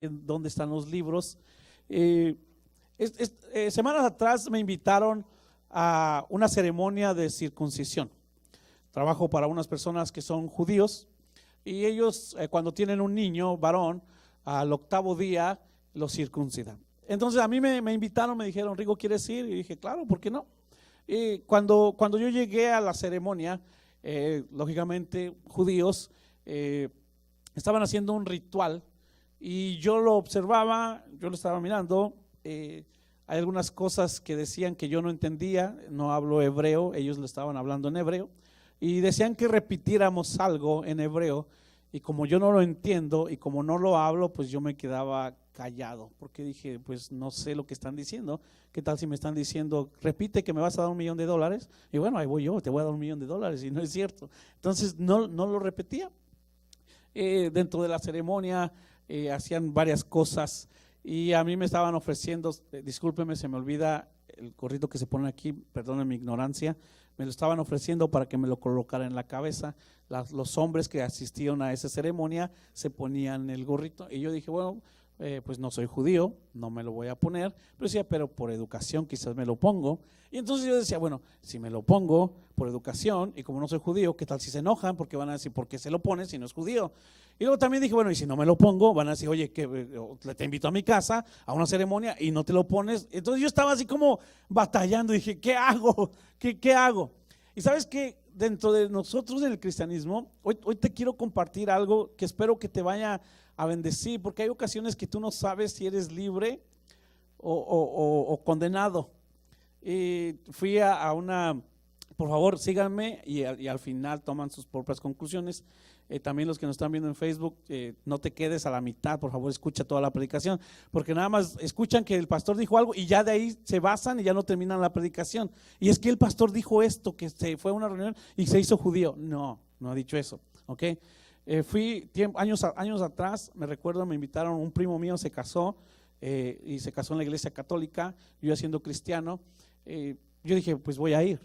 dónde están los libros. Semanas atrás me invitaron a una ceremonia de circuncisión. Trabajo para unas personas que son judíos y ellos cuando tienen un niño varón, al octavo día lo circuncidan. Entonces a mí me invitaron, me dijeron: Rigo, ¿quieres ir? Y dije: claro, ¿por qué no? Y cuando yo llegué a la ceremonia, lógicamente judíos estaban haciendo un ritual y yo lo observaba, yo lo estaba mirando. Hay algunas cosas que decían que yo no entendía, no hablo hebreo, ellos lo estaban hablando en hebreo y decían que repitiéramos algo en hebreo, y como yo no lo entiendo y como no lo hablo, pues yo me quedaba callado, porque dije: pues no sé lo que están diciendo. ¿Qué tal si me están diciendo: repite que me vas a dar $1,000,000? Y bueno, ahí voy yo, te voy a dar $1,000,000, y no es cierto. Entonces no lo repetía. Dentro de la ceremonia hacían varias cosas y a mí me estaban ofreciendo, discúlpeme, se me olvida el gorrito que se pone aquí, perdonen mi ignorancia, me lo estaban ofreciendo para que me lo colocara en la cabeza. Los hombres que asistieron a esa ceremonia se ponían el gorrito y yo dije: bueno, pues no soy judío, no me lo voy a poner, pero decía: pero por educación quizás me lo pongo. Y entonces yo decía: bueno, si me lo pongo por educación y como no soy judío, ¿qué tal si se enojan? Porque van a decir: ¿por qué se lo pone si no es judío? Y luego también dije: bueno, y si no me lo pongo, van a decir: oye, que te invito a mi casa a una ceremonia y no te lo pones. Entonces yo estaba así como batallando, dije: ¿qué hago? ¿Qué hago? Y sabes que dentro de nosotros en el cristianismo, hoy te quiero compartir algo que espero que te vaya a bendecir, porque hay ocasiones que tú no sabes si eres libre o condenado. Fui a una, por favor síganme y al final toman sus propias conclusiones. También los que nos están viendo en Facebook, no te quedes a la mitad, por favor escucha toda la predicación, porque nada más escuchan que el pastor dijo algo y ya de ahí se basan y ya no terminan la predicación. Y es que el pastor dijo esto, que se fue a una reunión y se hizo judío. No ha dicho eso, ¿ok? Fui años atrás, me recuerdo, me invitaron, un primo mío se casó y se casó en la iglesia católica, yo siendo cristiano, yo dije: pues voy a ir.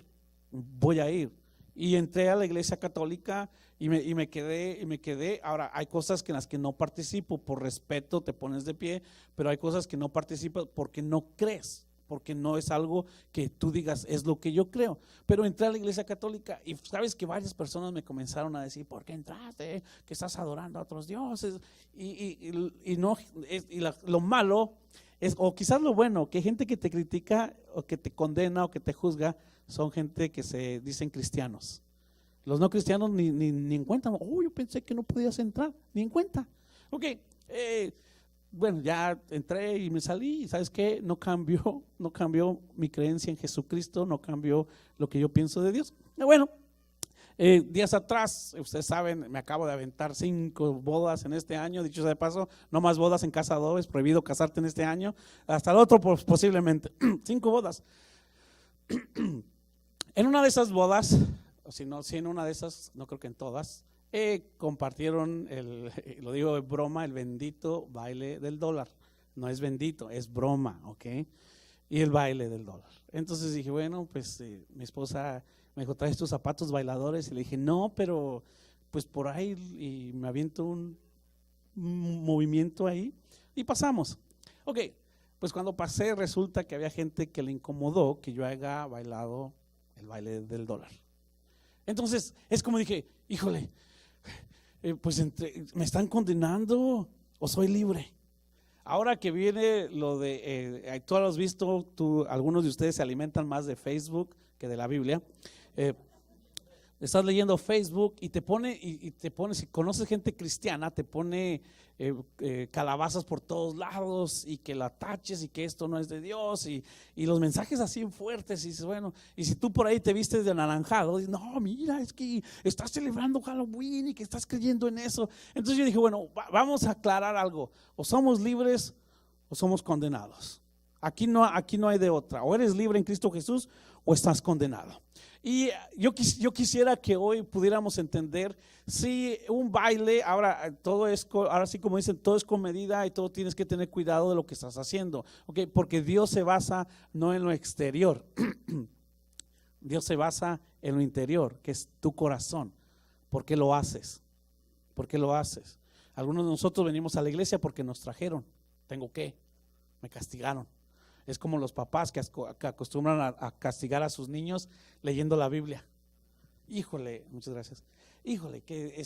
Y entré a la iglesia católica y me quedé. Ahora hay cosas en las que no participo, por respeto te pones de pie, pero hay cosas que no participas porque no crees, porque no es algo que tú digas es lo que yo creo. Pero entré a la iglesia católica y sabes que varias personas me comenzaron a decir: ¿por qué entraste? Que estás adorando a otros dioses. Lo malo es, o quizás lo bueno, que gente que te critica o que te condena o que te juzga son gente que se dicen cristianos. Los no cristianos ni en cuenta. Yo pensé que no podías entrar, ni en cuenta. Ok, bueno, ya entré y me salí, y ¿sabes qué? No cambió mi creencia en Jesucristo, no cambió lo que yo pienso de Dios. Bueno, días atrás, ustedes saben, me acabo de aventar 5 bodas en este año. Dicho sea de paso, no más bodas en casa de es prohibido casarte en este año, hasta el otro posiblemente. 5 bodas. En una de esas bodas, o si no, en una de esas, no creo que en todas, compartieron lo digo de broma, el bendito baile del dólar. No es bendito, es broma, ¿ok? Y el baile del dólar. Entonces dije: bueno, pues mi esposa me dijo: ¿traes tus zapatos bailadores? Y le dije: no, pero pues por ahí, y me aviento un movimiento ahí y pasamos. Ok, pues cuando pasé resulta que había gente que le incomodó que yo haya bailado el baile del dólar. Entonces es como dije: híjole, pues me están condenando o soy libre. Ahora que viene lo de, tú lo has visto, algunos de ustedes se alimentan más de Facebook que de la Biblia. Estás leyendo Facebook y te pone, si conoces gente cristiana, te pone calabazas por todos lados y que la taches y que esto no es de Dios y los mensajes así fuertes. Y dices: bueno, y si tú por ahí te vistes de anaranjado, dices: no, mira, es que estás celebrando Halloween y que estás creyendo en eso. Entonces yo dije: bueno, vamos a aclarar algo: o somos libres o somos condenados. Aquí no hay de otra. O eres libre en Cristo Jesús o estás condenado. Y yo quisiera que hoy pudiéramos entender si un baile, ahora sí, como dicen, todo es con medida y todo tienes que tener cuidado de lo que estás haciendo, ¿okay? Porque Dios se basa no en lo exterior, Dios se basa en lo interior, que es tu corazón. ¿Por qué lo haces? ¿Por qué lo haces? Algunos de nosotros venimos a la iglesia porque nos trajeron. ¿Tengo qué? Me castigaron. Es como los papás que acostumbran a castigar a sus niños leyendo la Biblia. Híjole, muchas gracias. Híjole, que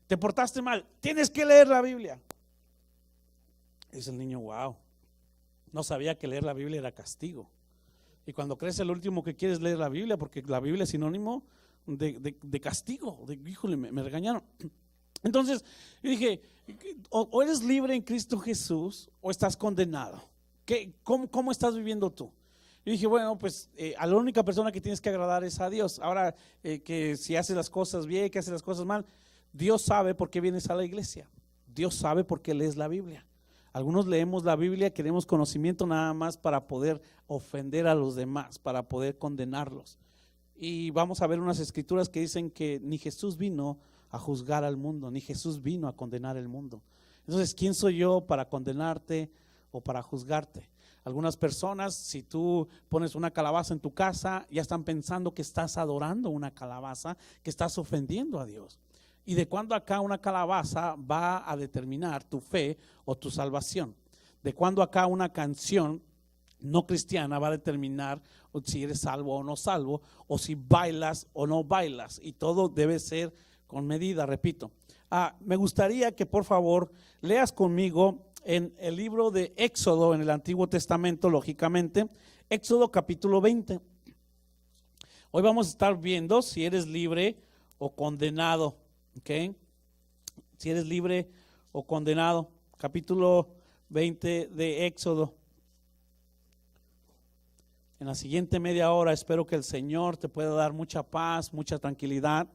te portaste mal, tienes que leer la Biblia. Dice el niño, wow, no sabía que leer la Biblia era castigo. Y cuando crece, el último que quiere es leer la Biblia, porque la Biblia es sinónimo de castigo. Híjole, me regañaron. Entonces yo dije, o eres libre en Cristo Jesús o estás condenado. ¿Cómo estás viviendo tú? Yo dije, bueno, pues a la única persona que tienes que agradar es a Dios. Ahora, que si haces las cosas bien, que haces las cosas mal, Dios sabe por qué vienes a la iglesia. Dios sabe por qué lees la Biblia. Algunos leemos la Biblia, queremos conocimiento nada más para poder ofender a los demás, para poder condenarlos. Y vamos a ver unas escrituras que dicen que ni Jesús vino a juzgar al mundo, ni Jesús vino a condenar el mundo. Entonces, ¿quién soy yo para condenarte o para juzgarte? Algunas personas, si tú pones una calabaza en tu casa, ya están pensando que estás adorando una calabaza, que estás ofendiendo a Dios. ¿Y de cuándo acá una calabaza va a determinar tu fe o tu salvación? ¿De cuándo acá una canción no cristiana va a determinar si eres salvo o no salvo, o si bailas o no bailas? Y todo debe ser con medida, repito. Me gustaría que por favor leas conmigo en el libro de Éxodo, en el Antiguo Testamento, lógicamente, Éxodo capítulo 20. Hoy vamos a estar viendo si eres libre o condenado. ¿Okay? Si eres libre o condenado, capítulo 20 de Éxodo. En la siguiente media hora espero que el Señor te pueda dar mucha paz, mucha tranquilidad.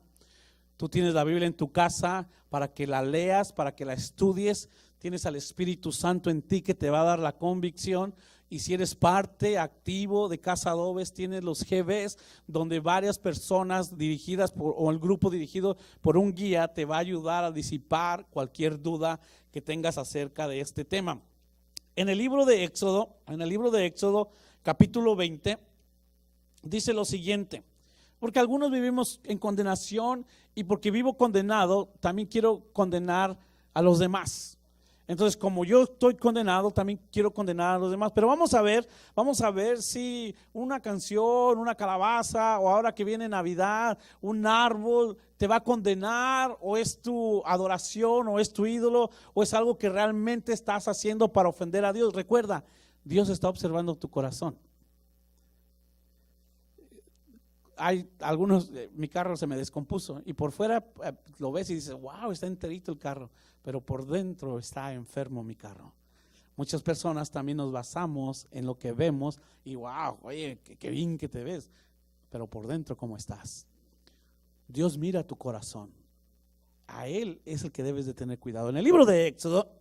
Tú tienes la Biblia en tu casa para que la leas, para que la estudies. Tienes al Espíritu Santo en ti que te va a dar la convicción. Y si eres parte activo de Casa Adobes, tienes los GBs, donde varias personas dirigidas o el grupo dirigido por un guía te va a ayudar a disipar cualquier duda que tengas acerca de este tema. En el libro de Éxodo, capítulo 20, dice lo siguiente: porque algunos vivimos en condenación, y porque vivo condenado, también quiero condenar a los demás. Entonces, como yo estoy condenado, también quiero condenar a los demás. Pero vamos a ver si una canción, una calabaza, o ahora que viene Navidad, un árbol te va a condenar, o es tu adoración, o es tu ídolo, o es algo que realmente estás haciendo para ofender a Dios. Recuerda, Dios está observando tu corazón. Hay algunos, mi carro se me descompuso y por fuera lo ves y dices, wow, está enterito el carro, pero por dentro está enfermo mi carro. Muchas personas también nos basamos en lo que vemos y wow, oye, qué bien que te ves, pero por dentro ¿cómo estás? Dios mira tu corazón, a Él es el que debes de tener cuidado. En el libro de Éxodo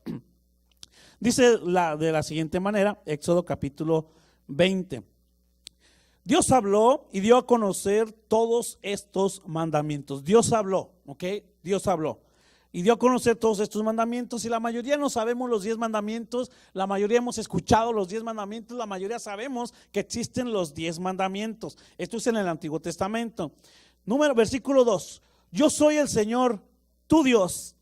dice de la siguiente manera, Éxodo capítulo 20. Dios habló y dio a conocer todos estos mandamientos. Dios habló, ¿ok? Dios habló y dio a conocer todos estos mandamientos, y la mayoría no sabemos los 10 mandamientos, la mayoría hemos escuchado los 10 mandamientos, la mayoría sabemos que existen los 10 mandamientos. Esto es en el Antiguo Testamento. Versículo 2: yo soy el Señor, tu Dios.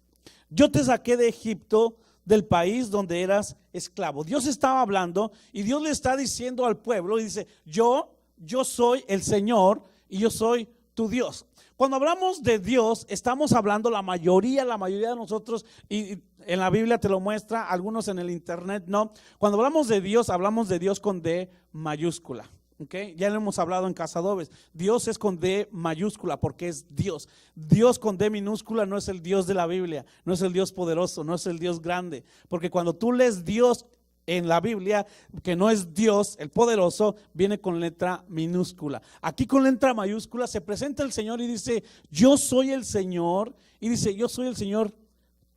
Yo te saqué de Egipto, del país donde eras esclavo. Dios estaba hablando y Dios le está diciendo al pueblo, y dice, yo soy el Señor y yo soy tu Dios. Cuando hablamos de Dios, estamos hablando la mayoría de nosotros, y en la Biblia te lo muestra, algunos en el internet no. Cuando hablamos de Dios con D mayúscula. Okay. Ya lo hemos hablado en Casa Adobes. Dios es con D mayúscula porque es Dios. Dios con D minúscula no es el Dios de la Biblia, no es el Dios poderoso, no es el Dios grande. Porque cuando tú lees Dios en la Biblia, que no es Dios el poderoso, viene con letra minúscula. Aquí con letra mayúscula se presenta el Señor y dice, yo soy el Señor, y dice, yo soy el Señor,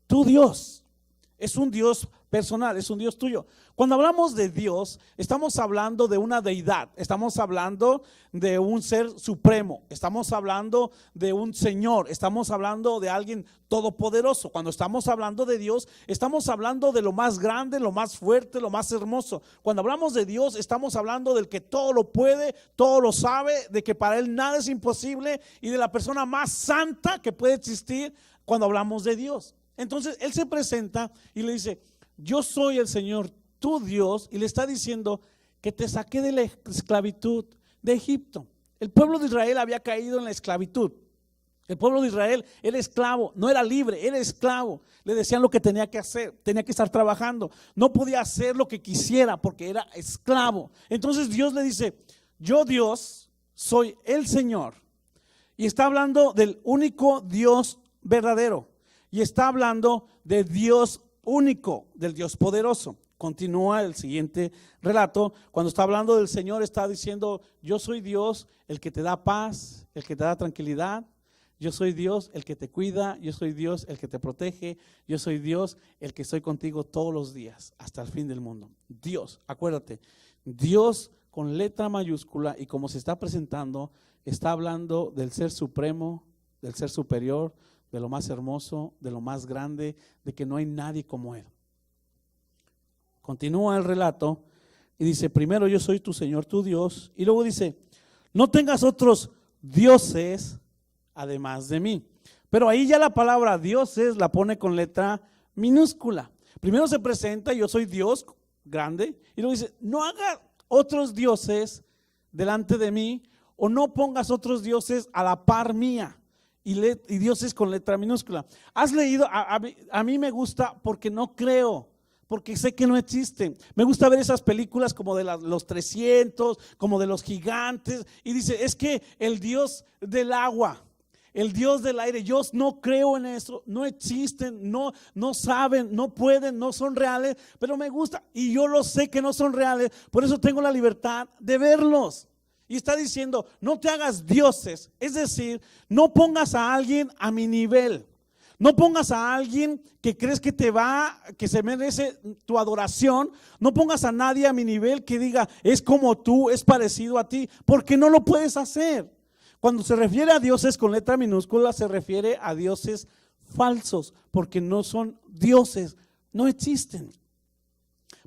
tu Dios. Es un Dios personal, es un Dios tuyo. Cuando hablamos de Dios, estamos hablando de una deidad, estamos hablando de un ser supremo, estamos hablando de un Señor, estamos hablando de alguien todopoderoso. Cuando estamos hablando de Dios, estamos hablando de lo más grande, lo más fuerte, lo más hermoso. Cuando hablamos de Dios, estamos hablando del que todo lo puede, todo lo sabe, de que para Él nada es imposible, y de la persona más santa que puede existir cuando hablamos de Dios. Entonces Él se presenta y le dice, yo soy el Señor, tu Dios, y le está diciendo que te saqué de la esclavitud de Egipto. El pueblo de Israel había caído en la esclavitud. El pueblo de Israel era esclavo, no era libre, era esclavo. Le decían lo que tenía que hacer, tenía que estar trabajando. No podía hacer lo que quisiera porque era esclavo. Entonces Dios le dice, yo Dios soy el Señor. Y está hablando del único Dios verdadero. Y está hablando de Dios único, del Dios poderoso. Continúa el siguiente relato. Cuando está hablando del Señor, está diciendo, yo soy Dios, el que te da paz, el que te da tranquilidad. Yo soy Dios, el que te cuida. Yo soy Dios, el que te protege. Yo soy Dios, el que estoy contigo todos los días, hasta el fin del mundo. Dios, acuérdate, Dios con letra mayúscula, y como se está presentando, está hablando del ser supremo, del ser superior, de lo más hermoso, de lo más grande, de que no hay nadie como Él. Continúa el relato y dice, primero yo soy tu Señor, tu Dios, y luego dice, no tengas otros dioses además de mí. Pero ahí ya la palabra dioses la pone con letra minúscula. Primero se presenta, yo soy Dios grande, y luego dice, no hagas otros dioses delante de mí, o no pongas otros dioses a la par mía. Y dioses con letra minúscula. ¿Has leído? A mí me gusta porque no creo, porque sé que no existen. Me gusta ver esas películas como de los 300, como de los gigantes, y dice, es que el Dios del agua, el Dios del aire, yo no creo en eso, no existen, no saben, no pueden, no son reales, pero me gusta y yo lo sé que no son reales, por eso tengo la libertad de verlos. Y está diciendo, no te hagas dioses, es decir, no pongas a alguien a mi nivel. No pongas a alguien que crees que se merece tu adoración. No pongas a nadie a mi nivel que diga, es como tú, es parecido a ti, porque no lo puedes hacer. Cuando se refiere a dioses con letra minúscula, se refiere a dioses falsos, porque no son dioses, no existen.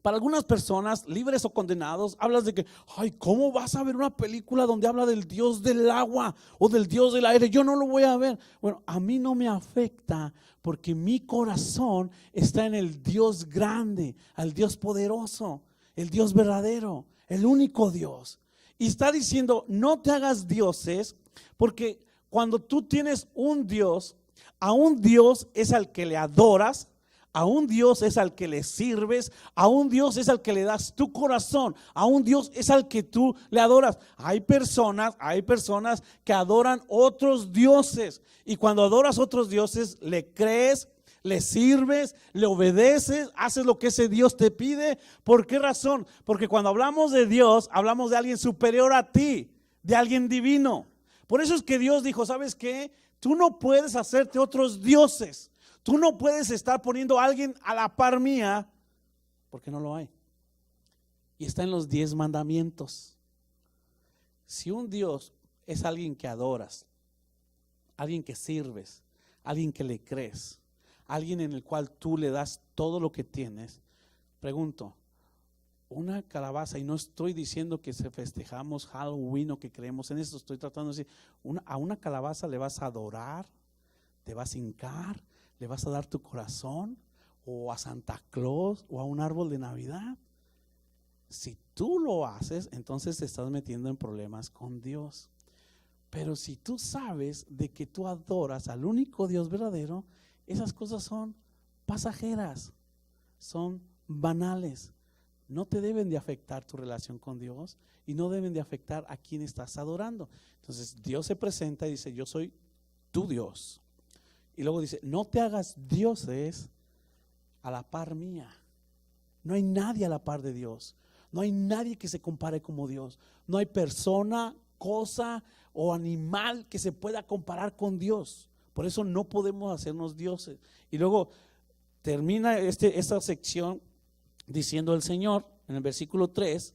Para algunas personas, libres o condenados, hablas de que, ay, ¿cómo vas a ver una película donde habla del Dios del agua o del Dios del aire? Yo no lo voy a ver. Bueno, a mí no me afecta porque mi corazón está en el Dios grande, al Dios poderoso, el Dios verdadero, el único Dios. Y está diciendo, no te hagas dioses, porque cuando tú tienes un Dios, a un Dios es al que le adoras, a un Dios es al que le sirves, a un Dios es al que le das tu corazón, a un Dios es al que tú le adoras. Hay personas que adoran otros dioses, y cuando adoras otros dioses le crees, le sirves, le obedeces, haces lo que ese Dios te pide. ¿Por qué razón? Porque cuando hablamos de Dios, hablamos de alguien superior a ti, de alguien divino. Por eso es que Dios dijo, ¿sabes qué? Tú no puedes hacerte otros dioses. Tú no puedes estar poniendo a alguien a la par mía, porque no lo hay. Y está en los 10 mandamientos. Si un Dios es alguien que adoras, alguien que sirves, alguien que le crees, alguien en el cual tú le das todo lo que tienes, pregunto, una calabaza, y no estoy diciendo que se festejamos Halloween o que creemos en eso, estoy tratando de decir, a una calabaza le vas a adorar, te vas a hincar, le vas a dar tu corazón, o a Santa Claus, o a un árbol de Navidad. Si tú lo haces, entonces te estás metiendo en problemas con Dios. Pero si tú sabes de que tú adoras al único Dios verdadero, esas cosas son pasajeras, son banales. No te deben de afectar tu relación con Dios y no deben de afectar a quien estás adorando. Entonces Dios se presenta y dice, yo soy tu Dios. Y luego dice, no te hagas dioses a la par mía. No hay nadie a la par de Dios. No hay nadie que se compare como Dios. No hay persona, cosa o animal que se pueda comparar con Dios. Por eso no podemos hacernos dioses. Y luego termina esta sección diciendo el Señor en el versículo 3.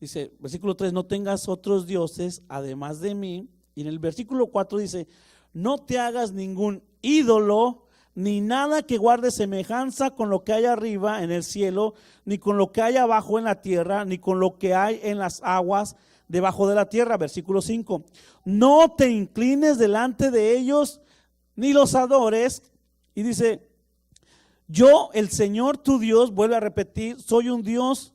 Dice, versículo 3, no tengas otros dioses además de mí. Y en el versículo 4 dice, no te hagas ningún ídolo, ni nada que guarde semejanza con lo que hay arriba en el cielo, ni con lo que hay abajo en la tierra, ni con lo que hay en las aguas debajo de la tierra. Versículo 5, no te inclines delante de ellos, ni los adores. Y dice, Yo, el Señor tu Dios, vuelve a repetir, soy un Dios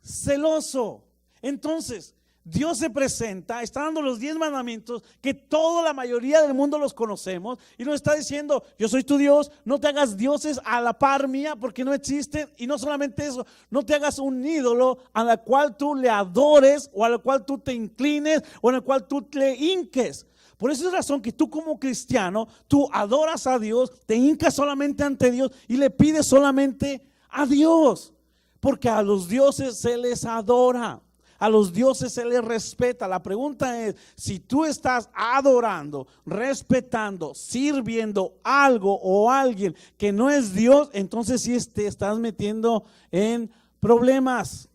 celoso. Entonces, Dios se presenta, está dando los 10 mandamientos que toda la mayoría del mundo los conocemos y nos está diciendo, yo soy tu Dios, no te hagas dioses a la par mía porque no existen, y no solamente eso, no te hagas un ídolo a la cual tú le adores o a la cual tú te inclines o en el cual tú le hinques. Por esa razón que tú como cristiano, tú adoras a Dios, te hincas solamente ante Dios y le pides solamente a Dios, porque a los dioses se les adora. A los dioses se les respeta. La pregunta es, si tú estás adorando, respetando, sirviendo algo o alguien que no es Dios, entonces sí te estás metiendo en problemas.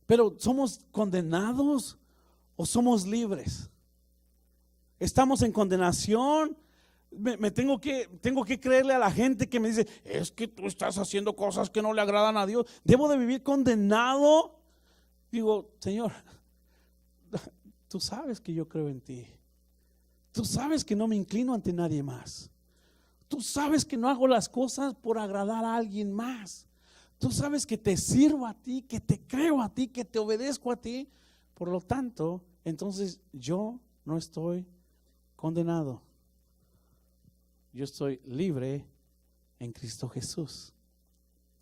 Pero ¿somos condenados o somos libres? ¿Estamos en condenación? Tengo que creerle a la gente que me dice, es que tú estás haciendo cosas que no le agradan a Dios. ¿Debo de vivir condenado? Digo, Señor, tú sabes que yo creo en ti. Tú sabes que no me inclino ante nadie más. Tú sabes que no hago las cosas por agradar a alguien más. Tú sabes que te sirvo a ti, que te creo a ti, que te obedezco a ti. Por lo tanto, entonces yo no estoy condenado. Yo estoy libre en Cristo Jesús.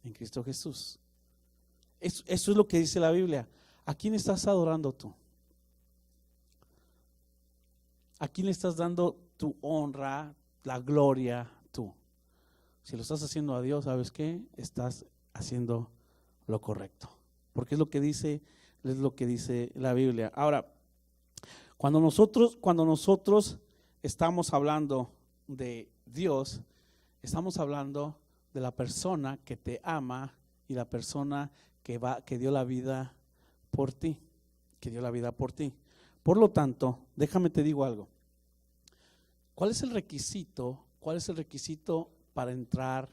En Cristo Jesús. Eso es lo que dice la Biblia. ¿A quién estás adorando tú? ¿A quién le estás dando tu honra, la gloria tú? Si lo estás haciendo a Dios, ¿sabes qué? Estás haciendo lo correcto. Porque es lo que dice la Biblia. Ahora, cuando nosotros estamos hablando de Dios, estamos hablando de la persona que te ama y la persona que dio la vida por ti, que dio la vida por ti. Por lo tanto, déjame te digo algo. ¿Cuál es el requisito para entrar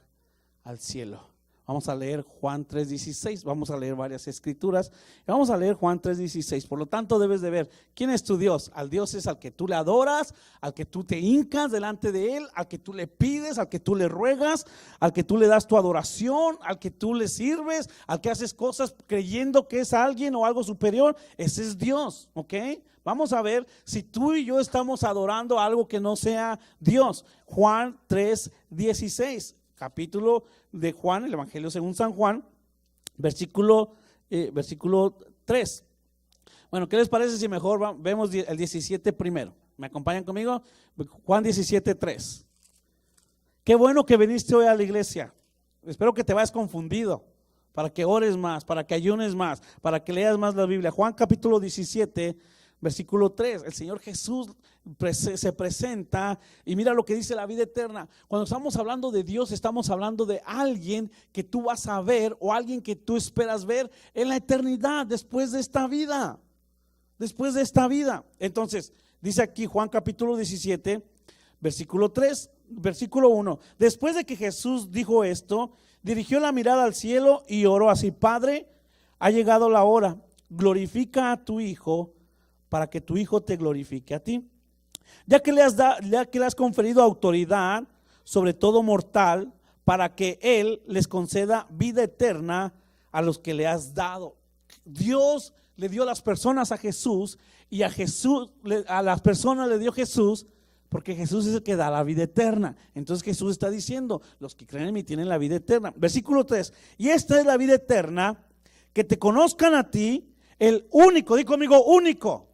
al cielo? Vamos a leer Juan 3:16, vamos a leer varias escrituras, vamos a leer Juan 3:16. Por lo tanto debes de ver, ¿quién es tu Dios? Al Dios es al que tú le adoras, al que tú te hincas delante de Él, al que tú le pides, al que tú le ruegas, al que tú le das tu adoración, al que tú le sirves, al que haces cosas creyendo que es alguien o algo superior. Ese es Dios, ¿ok? Vamos a ver si tú y yo estamos adorando algo que no sea Dios. Juan 3:16. Capítulo de Juan, el Evangelio según San Juan, versículo 3. Bueno, ¿qué les parece si mejor vemos el 17 primero? ¿Me acompañan conmigo? Juan 17:3. Qué bueno que viniste hoy a la iglesia. Espero que te vayas confundido, para que ores más, para que ayunes más, para que leas más la Biblia. Juan capítulo 17, versículo 3. El Señor Jesús se presenta y mira lo que dice la vida eterna. Cuando estamos hablando de Dios, estamos hablando de alguien que tú vas a ver o alguien que tú esperas ver en la eternidad, después de esta vida. Después de esta vida. Entonces, dice aquí Juan capítulo 17, versículo 3, versículo 1. Después de que Jesús dijo esto, dirigió la mirada al cielo y oró así: Padre, ha llegado la hora, glorifica a tu Hijo, para que tu Hijo te glorifique a ti, ya que le has conferido autoridad sobre todo mortal, para que Él les conceda vida eterna a los que le has dado. Dios le dio las personas a Jesús, y a las personas le dio Jesús, porque Jesús es el que da la vida eterna. Entonces Jesús está diciendo: los que creen en mí tienen la vida eterna. Versículo 3. Y esta es la vida eterna, que te conozcan a ti, el único, di conmigo, único,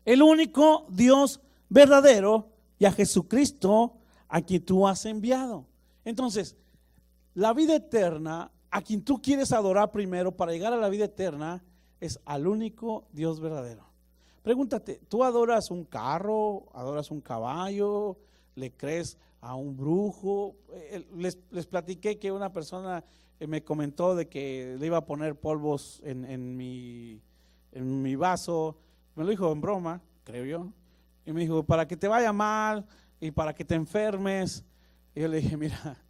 el único Dios verdadero, y a Jesucristo a quien tú has enviado. Entonces, la vida eterna, a quien tú quieres adorar primero para llegar a la vida eterna, es al único Dios verdadero. Pregúntate, ¿tú adoras un carro? ¿Adoras un caballo? ¿Le crees a un brujo? Les platiqué que una persona me comentó de que le iba a poner polvos en mi vaso. Me lo dijo en broma, creo yo. Y me dijo, para que te vaya mal y para que te enfermes. Y yo le dije, mira,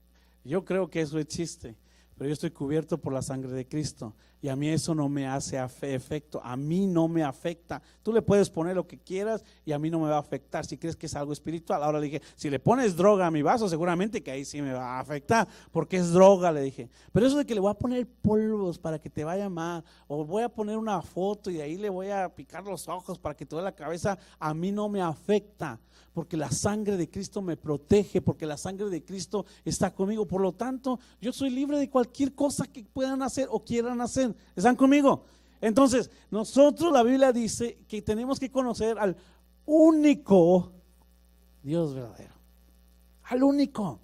yo creo que eso existe. pero yo estoy cubierto por la sangre de Cristo y a mí eso no me hace efecto, a mí no me afecta. Tú le puedes poner lo que quieras y a mí no me va a afectar si crees que es algo espiritual. Ahora le dije, si le pones droga a mi vaso, seguramente que ahí sí me va a afectar, porque es droga, le dije. Pero eso de que le voy a poner polvos para que te vaya mal, o voy a poner una foto y de ahí le voy a picar los ojos para que te duele la cabeza, a mí no me afecta, porque la sangre de Cristo me protege, porque la sangre de Cristo está conmigo. Por lo tanto, yo soy libre de cualquier cosa que puedan hacer o quieran hacer. ¿Están conmigo? Entonces, nosotros, la Biblia dice que tenemos que conocer al único Dios verdadero, al único.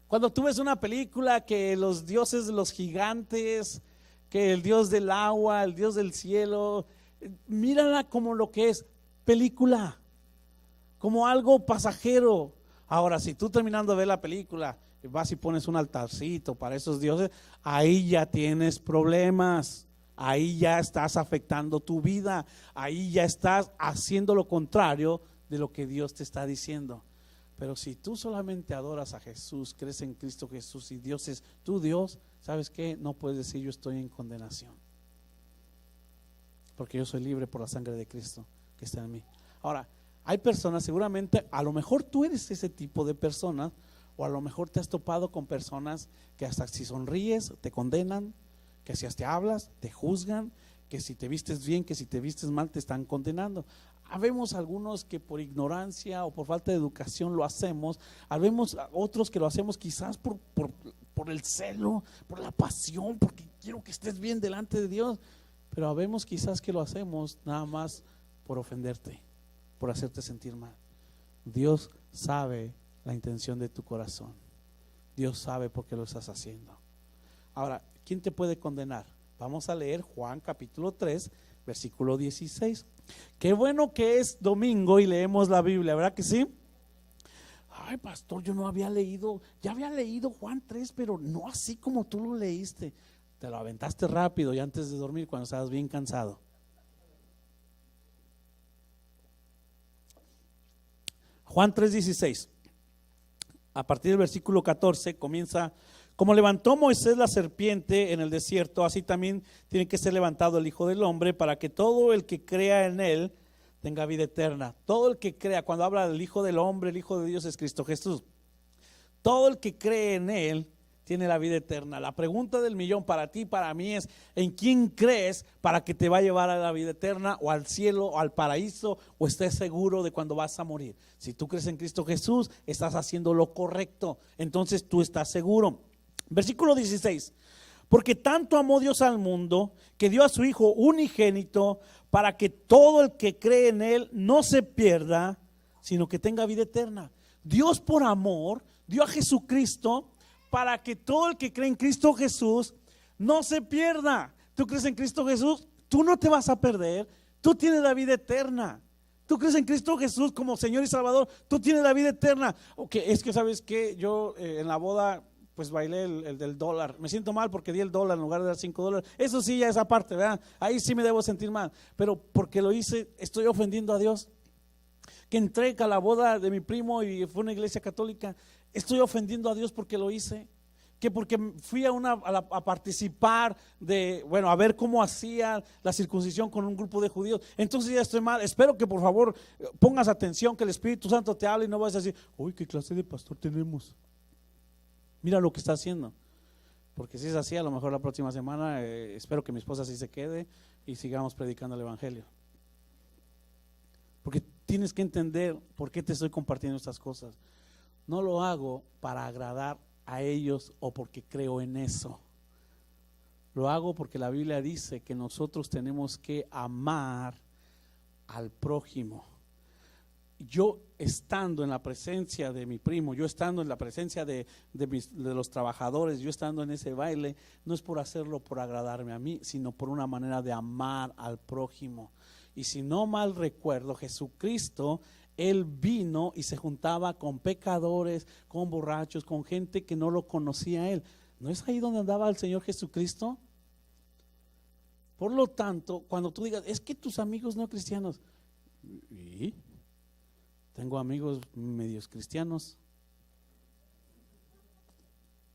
Cuando tú ves una película que los dioses, los gigantes, que el Dios del agua, el Dios del cielo, mírala como lo que es, película, como algo pasajero. Ahora, si tú terminando de ver la película vas y pones un altarcito para esos dioses, ahí ya tienes problemas, ahí ya estás afectando tu vida, ahí ya estás haciendo lo contrario de lo que Dios te está diciendo. Pero si tú solamente adoras a Jesús, crees en Cristo Jesús y Dios es tu Dios, ¿sabes qué? No puedes decir yo estoy en condenación, porque yo soy libre por la sangre de Cristo que está en mí. Ahora, hay personas, seguramente, a lo mejor tú eres ese tipo de personas, o a lo mejor te has topado con personas que hasta si sonríes te condenan, que si hasta hablas te juzgan, que si te vistes bien, que si te vistes mal te están condenando. Habemos algunos que por ignorancia o por falta de educación lo hacemos, habemos otros que lo hacemos quizás por el celo, por la pasión, porque quiero que estés bien delante de Dios, pero habemos quizás que lo hacemos nada más por ofenderte, por hacerte sentir mal. Dios sabe la intención de tu corazón. Dios sabe por qué lo estás haciendo. Ahora, ¿quién te puede condenar? Vamos a leer Juan capítulo 3, versículo 16. Qué bueno que es domingo y leemos la Biblia, ¿verdad que sí? Ay, pastor, yo no había leído, ya había leído Juan 3, pero no así como tú lo leíste. Te lo aventaste rápido y antes de dormir cuando estabas bien cansado. Juan 3:16, a partir del versículo 14 comienza: como levantó Moisés la serpiente en el desierto, así también tiene que ser levantado el Hijo del Hombre, para que todo el que crea en él tenga vida eterna. Todo el que crea, cuando habla del Hijo del Hombre, el Hijo de Dios es Cristo Jesús. Todo el que cree en él tiene la vida eterna. La pregunta del millón para ti y para mí es: ¿en quién crees para que te va a llevar a la vida eterna, o al cielo, o al paraíso, o estés seguro de cuando vas a morir? Si tú crees en Cristo Jesús, estás haciendo lo correcto, entonces tú estás seguro. Versículo 16: porque tanto amó Dios al mundo, que dio a su Hijo unigénito, para que todo el que cree en él no se pierda, sino que tenga vida eterna. Dios, por amor, dio a Jesucristo para que todo el que cree en Cristo Jesús no se pierda. ¿Tú crees en Cristo Jesús? Tú no te vas a perder, tú tienes la vida eterna. ¿Tú crees en Cristo Jesús como Señor y Salvador? Tú tienes la vida eterna. Ok, es que sabes que yo en la boda pues bailé el del dólar. Me siento mal porque di el dólar en lugar de dar $5. Eso sí, ya esa parte, ¿verdad? Ahí sí me debo sentir mal. Pero porque lo hice, estoy ofendiendo a Dios. Que entré a la boda de mi primo y fue una iglesia católica, estoy ofendiendo a Dios porque lo hice. Que porque fui a participar de, bueno, a ver cómo hacía la circuncisión con un grupo de judíos, entonces ya estoy mal. Espero que por favor pongas atención, que el Espíritu Santo te hable y no vas a decir: uy, ¿qué clase de pastor tenemos? Mira lo que está haciendo. Porque si es así, a lo mejor la próxima semana espero que mi esposa sí se quede y sigamos predicando el evangelio. Porque tienes que entender por qué te estoy compartiendo estas cosas. No lo hago para agradar a ellos o porque creo en eso. Lo hago porque la Biblia dice que nosotros tenemos que amar al prójimo. Yo estando en la presencia de mi primo, yo estando en la presencia de los trabajadores, yo estando en ese baile, no es por hacerlo por agradarme a mí, sino por una manera de amar al prójimo. Y si no mal recuerdo, Jesucristo, Él vino y se juntaba con pecadores, con borrachos, con gente que no lo conocía a Él. ¿No es ahí donde andaba el Señor Jesucristo? Por lo tanto, cuando tú digas: es que tus amigos no cristianos, ¿y? Tengo amigos medios cristianos.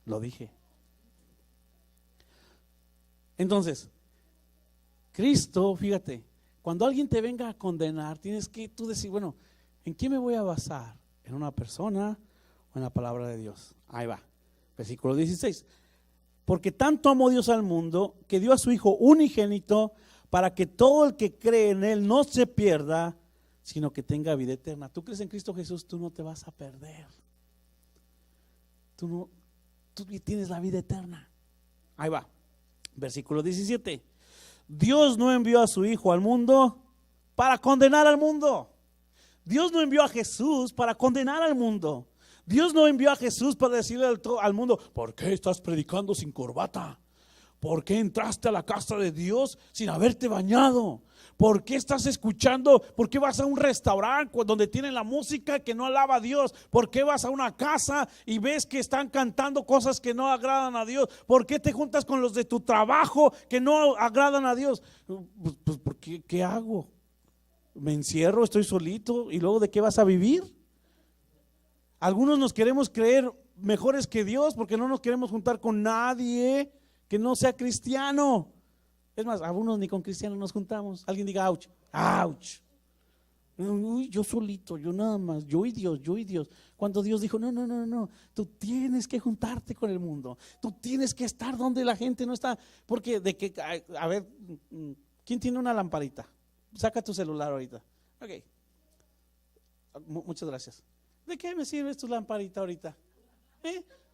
Lo dije. Entonces, Cristo, fíjate, cuando alguien te venga a condenar, tienes que tú decir, bueno, ¿en qué me voy a basar? ¿En una persona o en la palabra de Dios? Ahí va, versículo 16. Porque tanto amó Dios al mundo que dio a su Hijo unigénito para que todo el que cree en Él no se pierda, sino que tenga vida eterna. Tú crees en Cristo Jesús, tú no te vas a perder. Tú tienes la vida eterna. Ahí va, versículo 17. Dios no envió a su Hijo al mundo para condenar al mundo. Dios no envió a Jesús para condenar al mundo. Dios no envió a Jesús para decirle al mundo, ¿por qué estás predicando sin corbata? ¿Por qué entraste a la casa de Dios sin haberte bañado? ¿Por qué estás escuchando? ¿Por qué vas a un restaurante donde tienen la música que no alaba a Dios? ¿Por qué vas a una casa y ves que están cantando cosas que no agradan a Dios? ¿Por qué te juntas con los de tu trabajo que no agradan a Dios? Pues ¿por qué hago? ¿Me encierro? ¿Estoy solito? ¿Y luego de qué vas a vivir? Algunos nos queremos creer mejores que Dios porque no nos queremos juntar con nadie que no sea cristiano. Es más, algunos ni con cristianos nos juntamos. Alguien diga, ouch, ouch. Uy, yo solito, yo nada más, yo y Dios, yo y Dios. Cuando Dios dijo, no, tú tienes que juntarte con el mundo. Tú tienes que estar donde la gente no está. Porque de que, a ver, ¿quién tiene una lamparita? Saca tu celular ahorita. Ok. Muchas gracias. ¿De qué me sirve tu lamparita ahorita?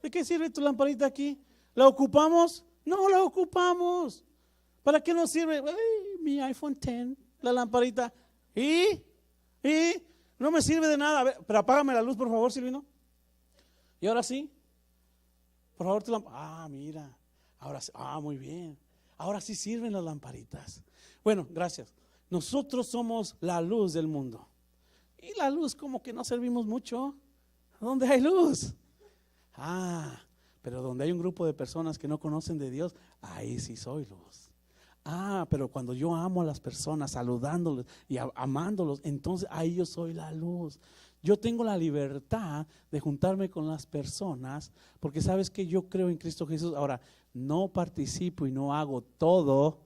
¿De qué sirve tu lamparita aquí? ¿La ocupamos? No la ocupamos. ¿Para qué nos sirve? Mi iPhone X, la lamparita. ¿Y? No me sirve de nada. A ver, pero apágame la luz, por favor, Silvino. ¿Y ahora sí? Por favor, tu lámpara. Mira. Ahora sí. Muy bien. Ahora sí sirven las lamparitas. Bueno, gracias. Nosotros somos la luz del mundo. Y la luz como que no servimos mucho. ¿Dónde hay luz? Pero donde hay un grupo de personas que no conocen de Dios, ahí sí soy luz. Pero cuando yo amo a las personas, saludándoles y amándolos, entonces ahí yo soy la luz. Yo tengo la libertad de juntarme con las personas, porque sabes que yo creo en Cristo Jesús. Ahora, no participo y no hago todo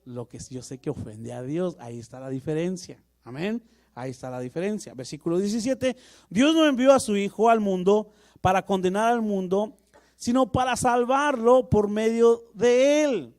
lo que yo sé que ofende a Dios. Ahí está la diferencia. Amén. Ahí está la diferencia. Versículo 17. Dios no envió a su Hijo al mundo para condenar al mundo, sino para salvarlo por medio de él.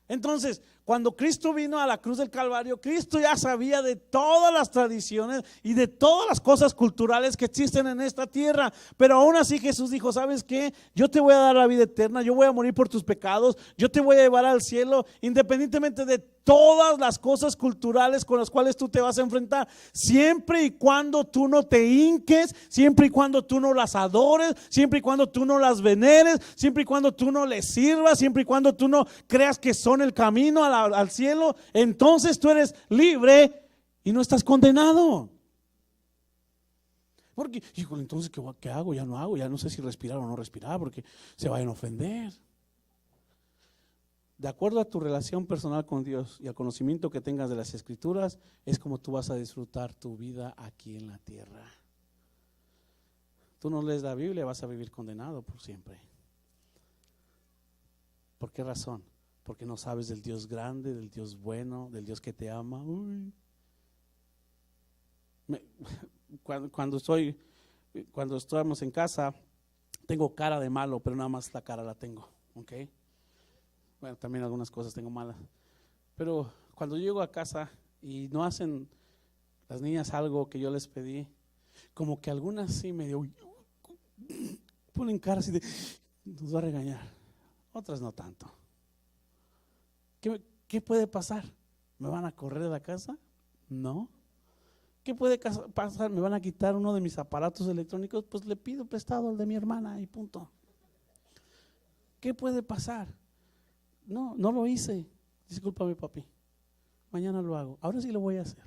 Entonces, cuando Cristo vino a la cruz del Calvario, Cristo ya sabía de todas las tradiciones y de todas las cosas culturales que existen en esta tierra. Pero aún así Jesús dijo, ¿sabes qué? Yo te voy a dar la vida eterna, yo voy a morir por tus pecados, yo te voy a llevar al cielo, independientemente de todas las cosas culturales con las cuales tú te vas a enfrentar, siempre y cuando tú no te hinques, siempre y cuando tú no las adores, siempre y cuando tú no las veneres, siempre y cuando tú no les sirvas, siempre y cuando tú no creas que son el camino al cielo, entonces tú eres libre y no estás condenado. Porque, híjole, entonces ¿qué hago? Ya no hago, ya no sé si respirar o no respirar porque se vayan a ofender. De acuerdo a tu relación personal con Dios y al conocimiento que tengas de las Escrituras, es como tú vas a disfrutar tu vida aquí en la tierra. Tú no lees la Biblia, vas a vivir condenado por siempre. ¿Por qué razón? Porque no sabes del Dios grande, del Dios bueno, del Dios que te ama. Cuando estamos en casa, tengo cara de malo, pero nada más la cara la tengo, ¿ok? Bueno, también algunas cosas tengo malas. Pero cuando llego a casa y no hacen las niñas algo que yo les pedí, como que algunas sí medio ponen cara así de, nos va a regañar. Otras no tanto. ¿Qué puede pasar? ¿Me van a correr de la casa? No. ¿Qué puede pasar? ¿Me van a quitar uno de mis aparatos electrónicos? Pues le pido prestado al de mi hermana y punto. ¿Qué puede pasar? No lo hice. Discúlpame, papi. Mañana lo hago. Ahora sí lo voy a hacer.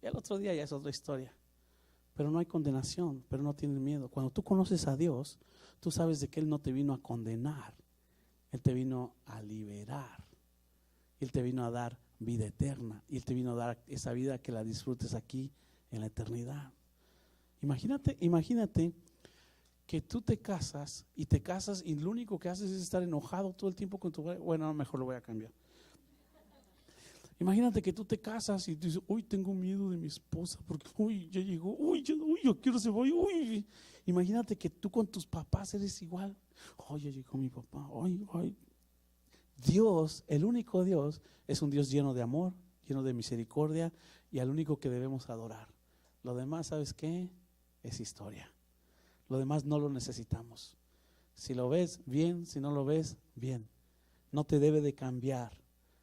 Y al otro día ya es otra historia. Pero no hay condenación, pero no tienen miedo. Cuando tú conoces a Dios, tú sabes de que Él no te vino a condenar. Él te vino a liberar. Él te vino a dar vida eterna. Y Él te vino a dar esa vida que la disfrutes aquí en la eternidad. Imagínate que tú te casas y lo único que haces es estar enojado todo el tiempo con tu... Bueno, mejor lo voy a cambiar. Imagínate que tú te casas y tú dices, uy, tengo miedo de mi esposa porque, uy, ya llegó, yo quiero se vaya, uy. Imagínate que tú con tus papás eres igual. Ya llegó mi papá, ay. Dios, el único Dios, es un Dios lleno de amor, lleno de misericordia y al único que debemos adorar. Lo demás, ¿sabes qué? Es historia. Lo demás no lo necesitamos. Si lo ves, bien. Si no lo ves, bien. No te debe de cambiar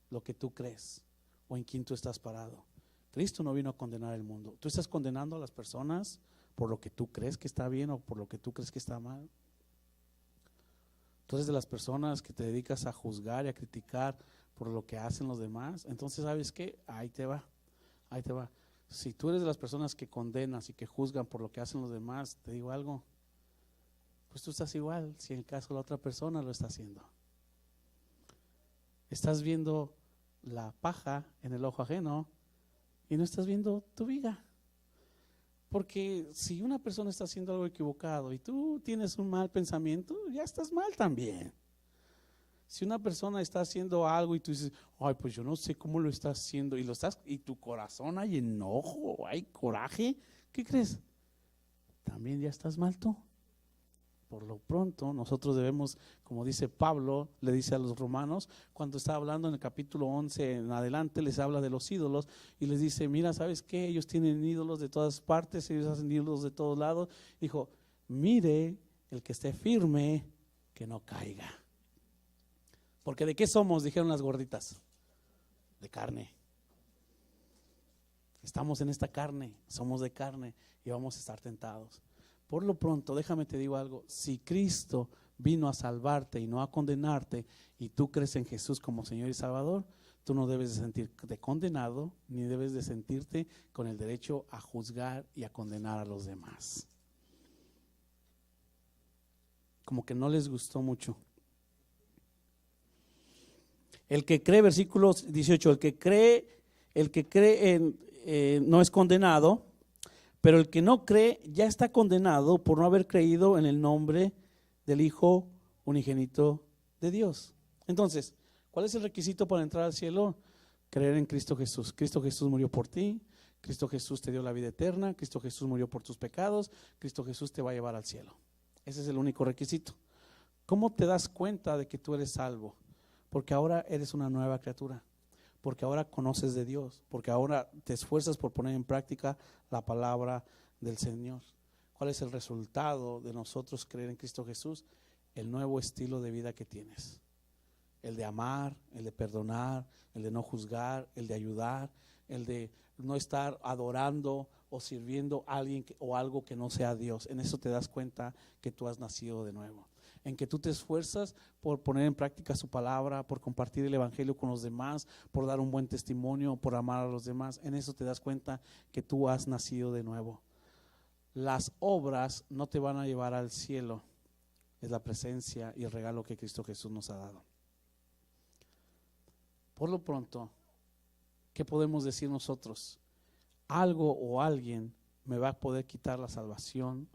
lo que tú crees o en quién tú estás parado. Cristo no vino a condenar el mundo. ¿Tú estás condenando a las personas por lo que tú crees que está bien o por lo que tú crees que está mal? Tú eres de las personas que te dedicas a juzgar y a criticar por lo que hacen los demás. Entonces, ¿sabes qué? Ahí te va. Si tú eres de las personas que condenas y que juzgan por lo que hacen los demás, te digo algo, pues tú estás igual si en el caso la otra persona lo está haciendo. Estás viendo la paja en el ojo ajeno y no estás viendo tu viga. Porque si una persona está haciendo algo equivocado y tú tienes un mal pensamiento, ya estás mal también. Si una persona está haciendo algo y tú dices, ay, pues yo no sé cómo lo está haciendo, y tu corazón hay enojo, hay coraje, ¿qué crees? También ya estás mal tú. Por lo pronto, nosotros debemos, como dice Pablo, le dice a los romanos, cuando está hablando en el capítulo 11 en adelante, les habla de los ídolos y les dice, mira, ¿sabes qué? Ellos tienen ídolos de todas partes, ellos hacen ídolos de todos lados. Dijo, mire, el que esté firme, que no caiga. Porque ¿de qué somos? Dijeron las gorditas. De carne. Estamos en esta carne, somos de carne y vamos a estar tentados. Por lo pronto, déjame te digo algo, si Cristo vino a salvarte y no a condenarte y tú crees en Jesús como Señor y Salvador, tú no debes de sentirte condenado ni debes de sentirte con el derecho a juzgar y a condenar a los demás. Como que no les gustó mucho. El que cree, versículo 18, el que cree no es condenado, pero el que no cree ya está condenado por no haber creído en el nombre del Hijo unigénito de Dios. Entonces, ¿cuál es el requisito para entrar al cielo? Creer en Cristo Jesús. Cristo Jesús murió por ti, Cristo Jesús te dio la vida eterna, Cristo Jesús murió por tus pecados, Cristo Jesús te va a llevar al cielo. Ese es el único requisito. ¿Cómo te das cuenta de que tú eres salvo? Porque ahora eres una nueva criatura, porque ahora conoces de Dios, porque ahora te esfuerzas por poner en práctica la palabra del Señor. ¿Cuál es el resultado de nosotros creer en Cristo Jesús? El nuevo estilo de vida que tienes, el de amar, el de perdonar, el de no juzgar, el de ayudar, el de no estar adorando o sirviendo a alguien o algo que no sea Dios. En eso te das cuenta que tú has nacido de nuevo. En que tú te esfuerzas por poner en práctica su palabra, por compartir el evangelio con los demás, por dar un buen testimonio, por amar a los demás. En eso te das cuenta que tú has nacido de nuevo. Las obras no te van a llevar al cielo, es la presencia y el regalo que Cristo Jesús nos ha dado. Por lo pronto, ¿qué podemos decir nosotros? Algo o alguien me va a poder quitar la salvación.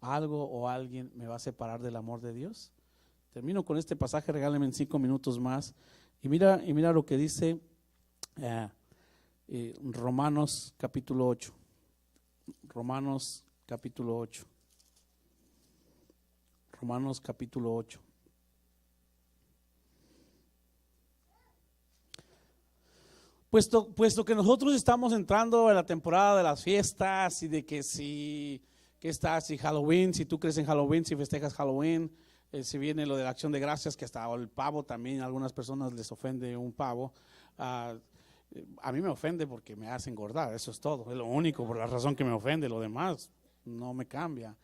¿Algo o alguien me va a separar del amor de Dios? Termino con este pasaje, regálenme en 5 minutos más. Y mira lo que dice Romanos capítulo 8. Romanos capítulo 8. Romanos capítulo 8. Puesto que nosotros estamos entrando en la temporada de las fiestas y de que si Halloween, si tú crees en Halloween, si festejas Halloween, si viene lo de la acción de gracias, que hasta el pavo también, a algunas personas les ofende un pavo. A mí me ofende porque me hace engordar, eso es todo, es lo único, por la razón que me ofende, lo demás no me cambia.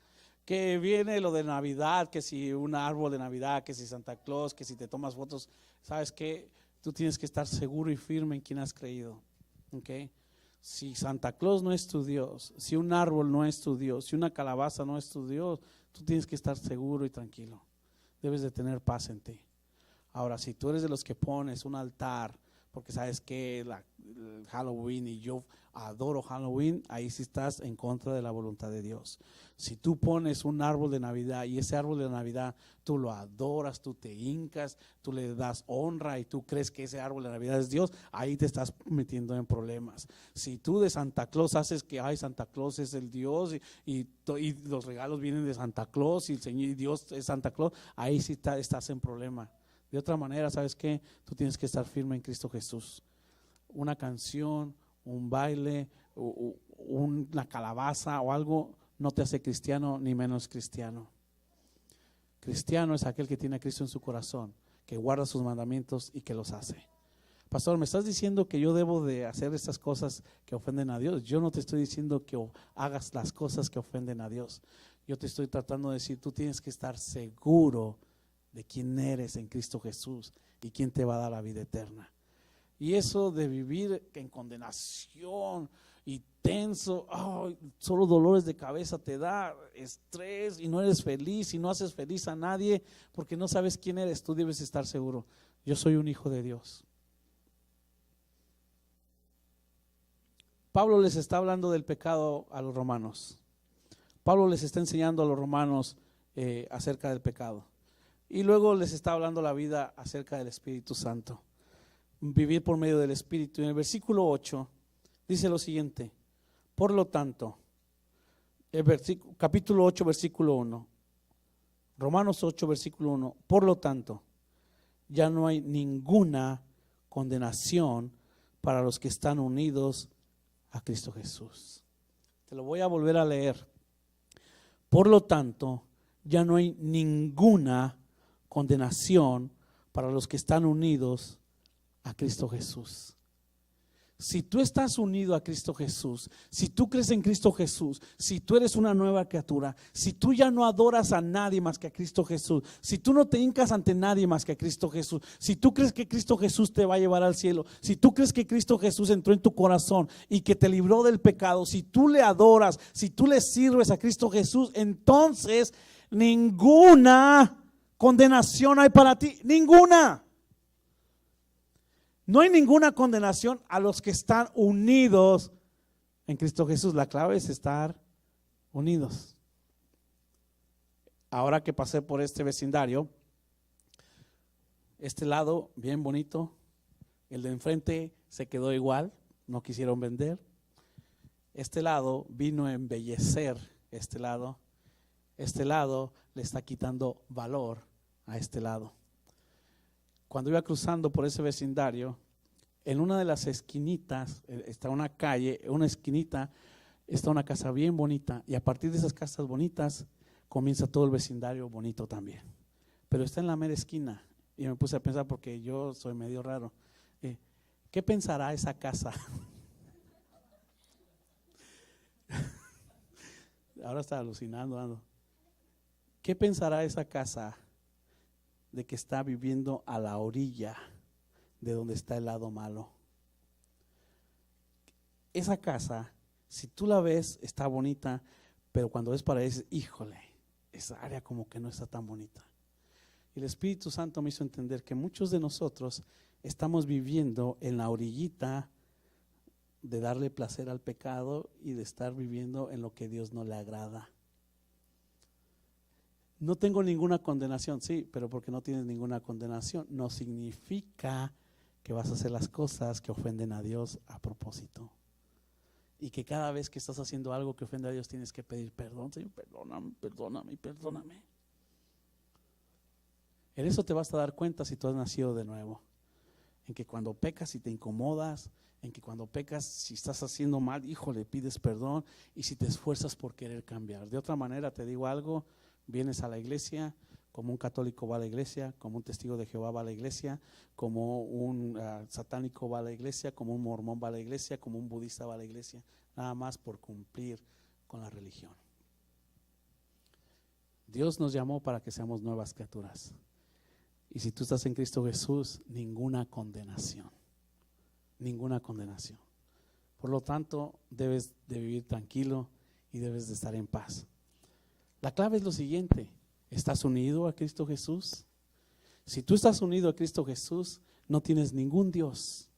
Que viene lo de Navidad, que si un árbol de Navidad, que si Santa Claus, que si te tomas fotos, ¿sabes qué? Tú tienes que estar seguro y firme en quien has creído, ¿ok? Si Santa Claus no es tu Dios, si un árbol no es tu Dios, si una calabaza no es tu Dios, tú tienes que estar seguro y tranquilo. Debes de tener paz en ti. Ahora, si tú eres de los que pones un altar porque sabes que el Halloween y yo adoro Halloween, ahí sí estás en contra de la voluntad de Dios. Si tú pones un árbol de Navidad y ese árbol de Navidad tú lo adoras, tú te hincas, tú le das honra y tú crees que ese árbol de Navidad es Dios, ahí te estás metiendo en problemas. Si tú de Santa Claus haces que Santa Claus es el Dios y los regalos vienen de Santa Claus y el Señor y Dios es Santa Claus, ahí sí estás en problema. De otra manera, ¿sabes qué? Tú tienes que estar firme en Cristo Jesús. Una canción, un baile, una calabaza o algo no te hace cristiano ni menos cristiano. Cristiano es aquel que tiene a Cristo en su corazón, que guarda sus mandamientos y que los hace. Pastor, ¿me estás diciendo que yo debo de hacer estas cosas que ofenden a Dios? Yo no te estoy diciendo que hagas las cosas que ofenden a Dios. Yo te estoy tratando de decir, tú tienes que estar seguro de quién eres en Cristo Jesús y quién te va a dar la vida eterna. Y eso de vivir en condenación y tenso, solo dolores de cabeza te da, estrés y no eres feliz y no haces feliz a nadie porque no sabes quién eres. Tú debes estar seguro, yo soy un hijo de Dios. Pablo les está hablando del pecado a los romanos. Pablo les está enseñando a los romanos acerca del pecado. Y luego les está hablando la vida acerca del Espíritu Santo. Vivir por medio del Espíritu. En el versículo 8 dice lo siguiente: por lo tanto, capítulo 8, versículo 1, Romanos 8, versículo 1, por lo tanto, ya no hay ninguna condenación para los que están unidos a Cristo Jesús. Te lo voy a volver a leer. Por lo tanto, ya no hay ninguna condenación para los que están unidos a Cristo Jesús. Si tú estás unido a Cristo Jesús, si tú crees en Cristo Jesús, si tú eres una nueva criatura, si tú ya no adoras a nadie más que a Cristo Jesús, si tú no te hincas ante nadie más que a Cristo Jesús, si tú crees que Cristo Jesús te va a llevar al cielo, si tú crees que Cristo Jesús entró en tu corazón y que te libró del pecado, si tú le adoras, si tú le sirves a Cristo Jesús, entonces ninguna condenación hay para ti, ninguna. No hay ninguna condenación a los que están unidos en Cristo Jesús. La clave es estar unidos. Ahora que pasé por este vecindario, este lado bien bonito, el de enfrente se quedó igual, no quisieron vender. Este lado vino a embellecer este lado le está quitando valor a este lado. Cuando iba cruzando por ese vecindario, en una de las esquinitas está una calle, una esquinita está una casa bien bonita, y a partir de esas casas bonitas comienza todo el vecindario bonito también. Pero está en la mera esquina, y me puse a pensar, porque yo soy medio raro, ¿qué pensará esa casa? Ahora está alucinando. ¿Qué pensará esa casa de que está viviendo a la orilla de donde está el lado malo? Esa casa, si tú la ves, está bonita, pero cuando ves para ahí dices, híjole, esa área como que no está tan bonita. Y el Espíritu Santo me hizo entender que muchos de nosotros estamos viviendo en la orillita de darle placer al pecado y de estar viviendo en lo que Dios no le agrada. No tengo ninguna condenación, sí, pero porque no tienes ninguna condenación no significa que vas a hacer las cosas que ofenden a Dios a propósito. Y que cada vez que estás haciendo algo que ofende a Dios tienes que pedir perdón. Señor, perdóname. En eso te vas a dar cuenta si tú has nacido de nuevo. En que cuando pecas y te incomodas, en que cuando pecas, si estás haciendo mal, le pides perdón, y si te esfuerzas por querer cambiar. De otra manera, te digo algo, vienes a la iglesia, como un católico va a la iglesia, como un testigo de Jehová va a la iglesia, como un satánico va a la iglesia, como un mormón va a la iglesia, como un budista va a la iglesia, nada más por cumplir con la religión. Dios nos llamó para que seamos nuevas criaturas. Y si tú estás en Cristo Jesús, ninguna condenación. Por lo tanto, debes de vivir tranquilo y debes de estar en paz. La clave es lo siguiente: ¿estás unido a Cristo Jesús? Si tú estás unido a Cristo Jesús, no tienes ningún Dios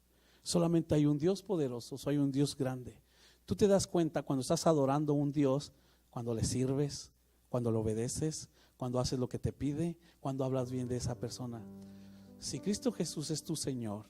Solamente hay un Dios poderoso, hay un Dios grande. Tú te das cuenta cuando estás adorando a un Dios, cuando le sirves, cuando le obedeces, cuando haces lo que te pide, cuando hablas bien de esa persona. Si Cristo Jesús es tu Señor,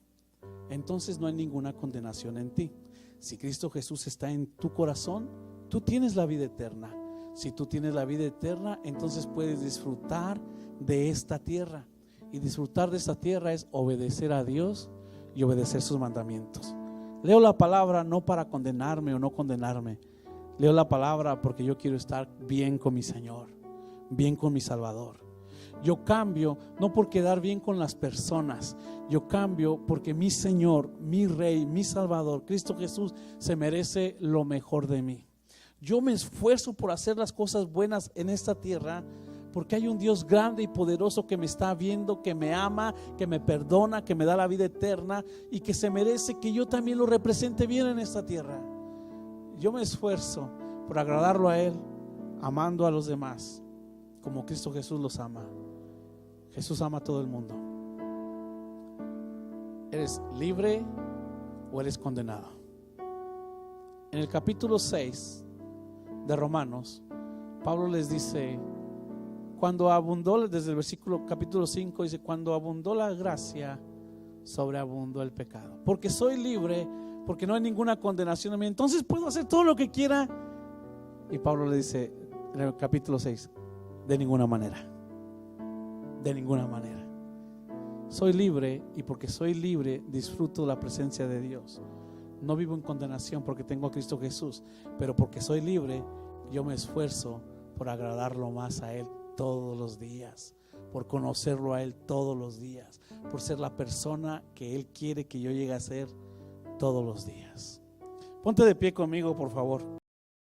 entonces no hay ninguna condenación en ti. Si Cristo Jesús está en tu corazón, tú tienes la vida eterna. Si tú tienes la vida eterna, entonces puedes disfrutar de esta tierra. Y disfrutar de esta tierra es obedecer a Dios y obedecer sus mandamientos. Leo la palabra no para condenarme o no condenarme. Leo la palabra porque yo quiero estar bien con mi Señor, bien con mi Salvador. Yo cambio no por quedar bien con las personas. Yo cambio porque mi Señor, mi Rey, mi Salvador, Cristo Jesús, se merece lo mejor de mí. Yo me esfuerzo por hacer las cosas buenas en esta tierra porque hay un Dios grande y poderoso que me está viendo, que me ama, que me perdona, que me da la vida eterna y que se merece que yo también lo represente bien en esta tierra. Yo me esfuerzo por agradarlo a Él, amando a los demás como Cristo Jesús los ama. Jesús ama a todo el mundo. ¿Eres libre o eres condenado? En el capítulo 6 de Romanos, Pablo les dice, cuando abundó, desde el versículo capítulo 5 dice, cuando abundó la gracia, sobreabundó el pecado. Porque soy libre, porque no hay ninguna condenación en mí, entonces puedo hacer todo lo que quiera. Y Pablo le dice en el capítulo 6, de ninguna manera. De ninguna manera. Soy libre y porque soy libre disfruto la presencia de Dios. No vivo en condenación porque tengo a Cristo Jesús, pero porque soy libre yo me esfuerzo por agradarlo más a Él todos los días, por conocerlo a Él todos los días, por ser la persona que Él quiere que yo llegue a ser todos los días. Ponte de pie conmigo, por favor.